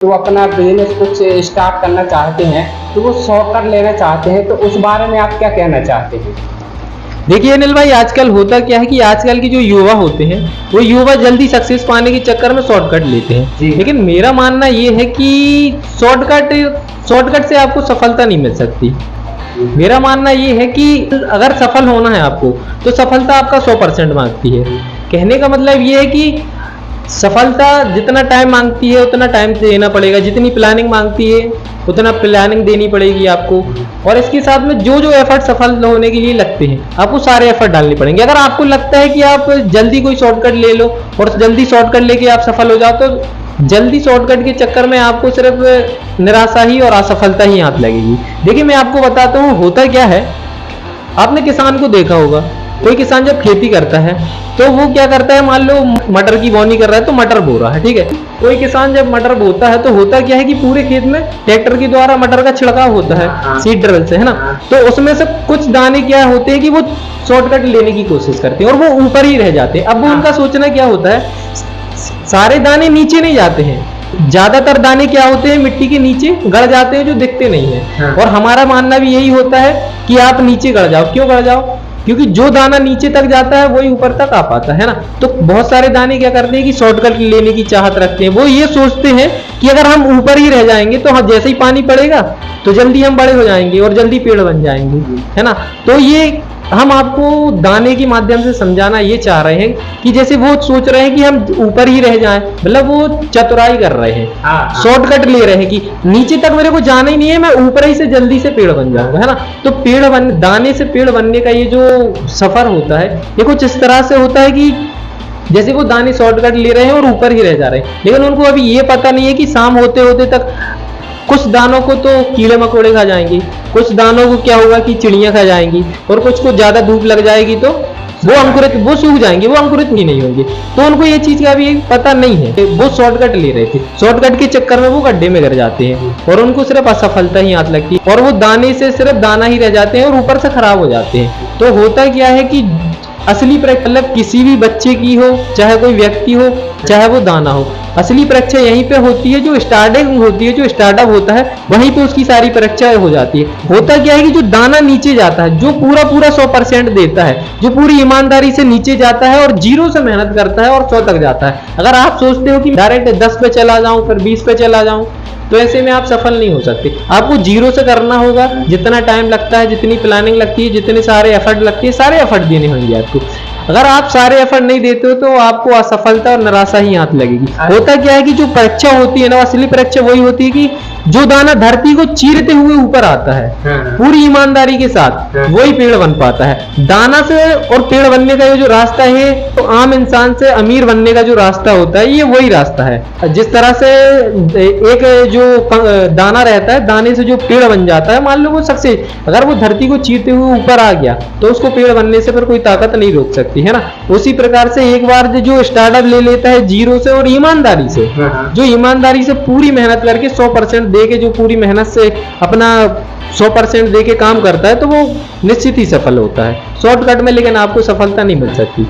तो अपना बिजनेस कुछ स्टार्ट करना चाहते हैं तो वो शॉर्टकट लेना चाहते हैं, तो उस बारे में आप क्या कहना चाहते हैं? देखिए अनिल भाई, आजकल होता क्या है कि आजकल के जो युवा होते हैं वो युवा जल्दी सक्सेस पाने के चक्कर में शॉर्टकट लेते हैं। लेकिन मेरा मानना ये है कि शॉर्टकट से आपको सफलता नहीं मिल सकती। मेरा मानना ये है कि अगर सफल होना है आपको तो सफलता आपका 100% मांगती है। कहने का मतलब ये है कि सफलता जितना टाइम मांगती है उतना टाइम देना पड़ेगा, जितनी प्लानिंग मांगती है उतना प्लानिंग देनी पड़ेगी आपको, और इसके साथ में जो जो एफर्ट सफल होने के लिए लगते हैं आपको सारे एफर्ट डालने पड़ेंगे। अगर आपको लगता है कि आप जल्दी कोई शॉर्टकट ले लो और जल्दी शॉर्टकट लेके आप सफल हो जाओ, तो जल्दी शॉर्टकट के चक्कर में आपको सिर्फ निराशा ही और असफलता ही हाथ लगेगी। देखिए मैं आपको बताता हूँ होता क्या है। आपने किसान को देखा होगा, कोई किसान जब खेती करता है तो वो क्या करता है, मान लो मटर की बोनी कर रहा है तो मटर बो रहा है, ठीक है। कोई किसान जब मटर बोता है तो होता क्या है कि पूरे खेत में ट्रैक्टर के द्वारा मटर का छिड़काव होता है सीड ड्रिल से, है ना। तो उसमें से कुछ दाने क्या होते हैं कि वो शॉर्टकट लेने की कोशिश करते हैं और वो ऊपर ही रह जाते हैं। अब वो उनका सोचना क्या होता है, सारे दाने नीचे नहीं जाते हैं, ज्यादातर दाने क्या होते हैं मिट्टी के नीचे गड़ जाते हैं जो दिखते नहीं है। और हमारा मानना भी यही होता है कि आप नीचे गड़ जाओ। क्यों गड़ जाओ? क्योंकि जो दाना नीचे तक जाता है वही ऊपर तक आ पाता है ना। तो बहुत सारे दाने क्या करते हैं कि शॉर्टकट लेने की चाहत रखते हैं। वो ये सोचते हैं कि अगर हम ऊपर ही रह जाएंगे तो जैसे ही पानी पड़ेगा तो जल्दी हम बड़े हो जाएंगे और जल्दी पेड़ बन जाएंगे, है ना। तो ये हम आपको दाने के माध्यम से समझाना ये चाह रहे हैं कि जैसे वो सोच रहे हैं कि हम ऊपर ही रह जाएं, मतलब वो चतुराई कर रहे हैं, शॉर्टकट ले रहे हैं कि नीचे तक मेरे को जाना ही नहीं है, मैं ऊपर ही से जल्दी से पेड़ बन जाऊंगा, है ना। तो दाने से पेड़ बनने का ये जो सफर होता है ये कुछ इस तरह से होता है कि जैसे वो दाने शॉर्टकट ले रहे हैं और ऊपर ही रह जा रहे हैं, लेकिन उनको अभी ये पता नहीं है कि शाम होते होते तक कुछ दानों को तो कीड़े मकोड़े खा जाएंगे, कुछ दानों को क्या होगा कि चिड़ियां खा जाएंगी, और कुछ को ज्यादा धूप लग जाएगी तो वो सूख जाएंगे, वो अंकुरित ही नहीं होंगे। तो उनको ये चीज का भी पता नहीं है। वो शॉर्टकट ले रहे थे, शॉर्टकट के चक्कर में वो गड्ढे में गिर जाते हैं और उनको सिर्फ असफलता ही हाथ लगती है और वो दाने से सिर्फ दाना ही रह जाते हैं और ऊपर से खराब हो जाते हैं। तो होता क्या है कि असली परीक्षा मतलब किसी भी बच्चे की हो, चाहे कोई व्यक्ति हो, चाहे वो दाना हो, असली परीक्षा यहीं पे होती है। जो स्टार्टिंग होती है, जो स्टार्टअप होता है, वहीं पे उसकी सारी परीक्षाएं हो जाती है। होता क्या है कि जो दाना नीचे जाता है, जो पूरा 100% देता है, जो पूरी ईमानदारी से नीचे जाता है और 0 से मेहनत करता है और 100 तक जाता है। अगर आप सोचते हो कि डायरेक्ट 10 पे चला जाऊं फिर 20 पे चला जाऊं, तो ऐसे में आप सफल नहीं हो सकते। आपको 0 से करना होगा। जितना टाइम लगता है, जितनी प्लानिंग लगती है, जितने सारे एफर्ट लगती है, सारे एफर्ट देने होंगे आपको। अगर आप सारे एफर्ट नहीं देते हो तो आपको असफलता और निराशा ही हाथ लगेगी। होता क्या है कि जो परीक्षा होती है ना, असली परीक्षा वही होती है कि जो दाना धरती को चीरते हुए ऊपर आता है पूरी ईमानदारी के साथ, वही पेड़ बन पाता है। दाना से और पेड़ बनने का ये जो रास्ता है, तो आम इंसान से अमीर बनने का जो रास्ता होता है, ये वही रास्ता है। जिस तरह से एक जो दाना रहता है, दाने से जो पेड़ बन जाता है, मान लो वो सक्सेस, अगर वो धरती को चीरते हुए ऊपर आ गया तो उसको पेड़ बनने से फिर कोई ताकत नहीं रोक सकती, है ना। उसी प्रकार से एक बार जो स्टार्टअप ले लेता है 0 से और ईमानदारी से, जो ईमानदारी से पूरी मेहनत करके 100% दे के, जो पूरी मेहनत से अपना 100% दे के काम करता है, तो वो निश्चित ही सफल होता है शॉर्टकट में। लेकिन आपको सफलता नहीं मिल सकती।